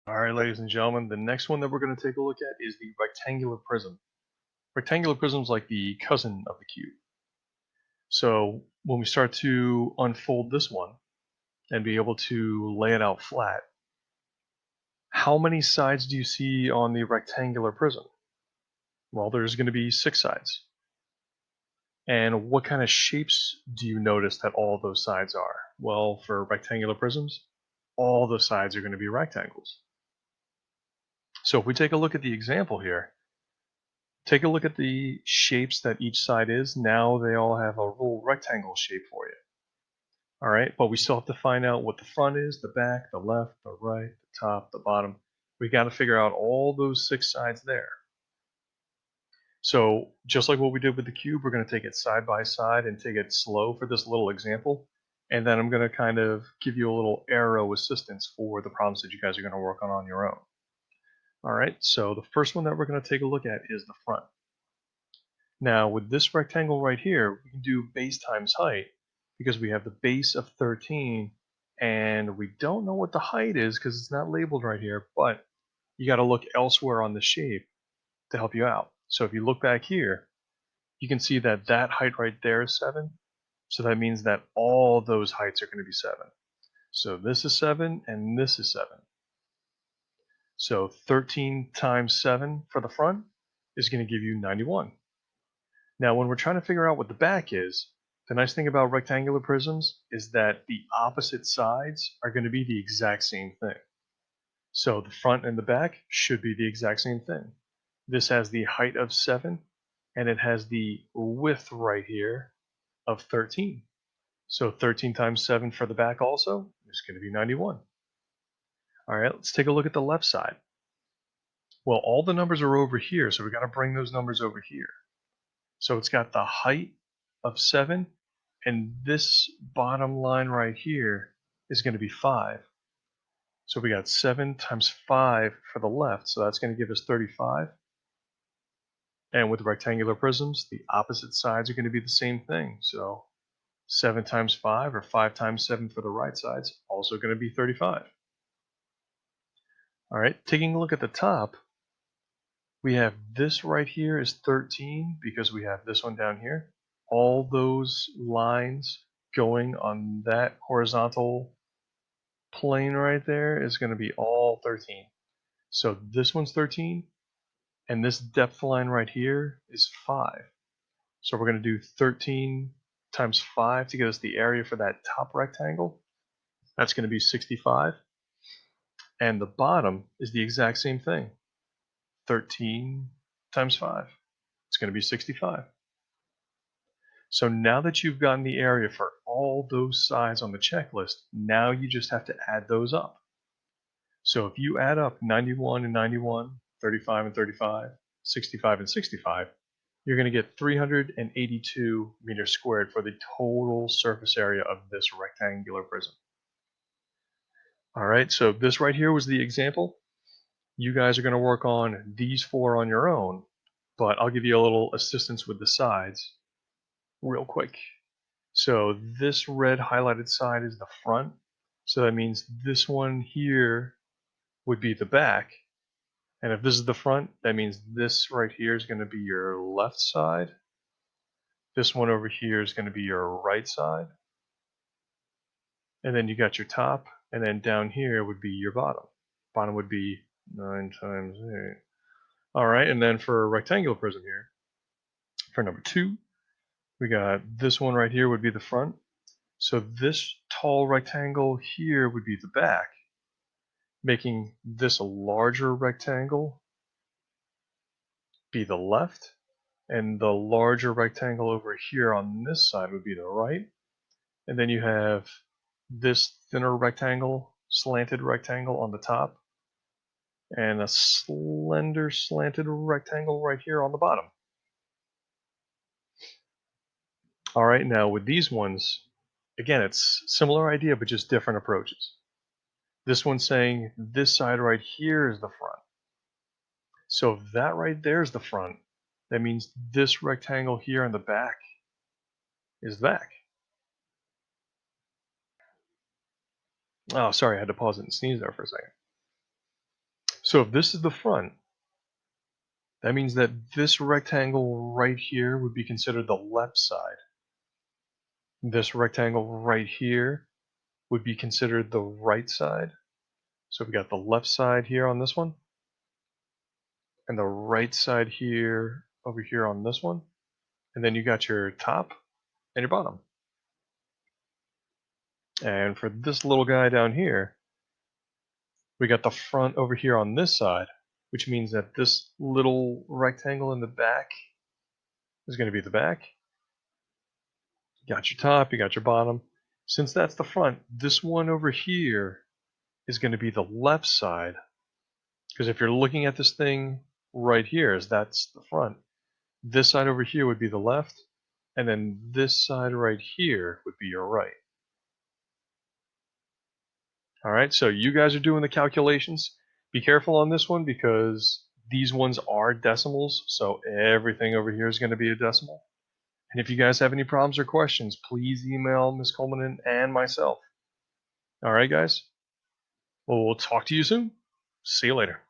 All right, ladies and gentlemen, the next one that we're going to take a look at is the rectangular prism. Rectangular prism is like the cousin of the cube. So when we start to unfold this one and be able to lay it out flat, how many sides do you see on the rectangular prism? Well, there's going to be 6 sides. And what kind of shapes do you notice that all those sides are? Well, for rectangular prisms, all the sides are going to be rectangles. So if we take a look at the example here, take a look at the shapes that each side is. Now they all have a little rectangle shape for you. All right, but we still have to find out what the front is, the back, the left, the right, the top, the bottom. We got to figure out all those 6 sides there. So just like what we did with the cube, we're going to take it side by side and take it slow for this little example. And then I'm going to kind of give you a little arrow assistance for the problems that you guys are going to work on your own. All right, so the first one that we're going to take a look at is the front. Now with this rectangle right here, we can do base times height because we have the base of 13 and we don't know what the height is because it's not labeled right here, but you got to look elsewhere on the shape to help you out. So if you look back here, you can see that that height right there is 7. So that means that all those heights are going to be 7. So this is 7 and this is 7. So 13 times 7 for the front is going to give you 91. Now, when we're trying to figure out what the back is, the nice thing about rectangular prisms is that the opposite sides are going to be the exact same thing. So the front and the back should be the exact same thing. This has the height of 7, and it has the width right here of 13. So 13 times 7 for the back also is going to be 91. All right, let's take a look at the left side. Well, all the numbers are over here, so we got to bring those numbers over here. So it's got the height of 7, and this bottom line right here is going to be 5. So we got 7 times 5 for the left, so that's going to give us 35. And with rectangular prisms, the opposite sides are going to be the same thing. So 7 times 5 or 5 times 7 for the right side's also going to be 35. All right, taking a look at the top, we have this right here is 13 because we have this one down here. All those lines going on that horizontal plane right there is going to be all 13. So this one's 13, and this depth line right here is 5. So we're going to do 13 times 5 to get us the area for that top rectangle. That's going to be 65. And the bottom is the exact same thing. 13 times 5. It's going to be 65. So now that you've gotten the area for all those sides on the checklist, now you just have to add those up. So if you add up 91 and 91, 35 and 35, 65 and 65, you're going to get 382 meters squared for the total surface area of this rectangular prism. All right, so this right here was the example. You guys are going to work on these 4 on your own, but I'll give you a little assistance with the sides real quick. So this red highlighted side is the front. So that means this one here would be the back. And if this is the front, that means this right here is going to be your left side. This one over here is going to be your right side. And then you got your top, and then down here would be your bottom. Bottom would be 9 times 8. All right, and then for a rectangular prism here, for number 2, we got this one right here would be the front. So this tall rectangle here would be the back, making this a larger rectangle be the left, and the larger rectangle over here on this side would be the right. And then you have this thinner rectangle, slanted rectangle on the top, and a slender slanted rectangle right here on the bottom. All right, now with these ones, again, it's similar idea, but just different approaches. This one's saying this side right here is the front. So if that right there is the front, that means this rectangle here in the back is the back. Oh, sorry, I had to pause it and sneeze there for a second. So if this is the front, that means that this rectangle right here would be considered the left side. This rectangle right here would be considered the right side. So we got the left side here on this one, and the right side here over here on this one. And then you got your top and your bottom. And for this little guy down here, we got the front over here on this side, which means that this little rectangle in the back is going to be the back. You got your top, you got your bottom. Since that's the front, this one over here is going to be the left side. Because if you're looking at this thing right here, as that's the front, this side over here would be the left, and then this side right here would be your right. All right, so you guys are doing the calculations. Be careful on this one because these ones are decimals, so everything over here is going to be a decimal. And if you guys have any problems or questions, please email Ms. Coleman and myself. All right, guys? Well, we'll talk to you soon. See you later.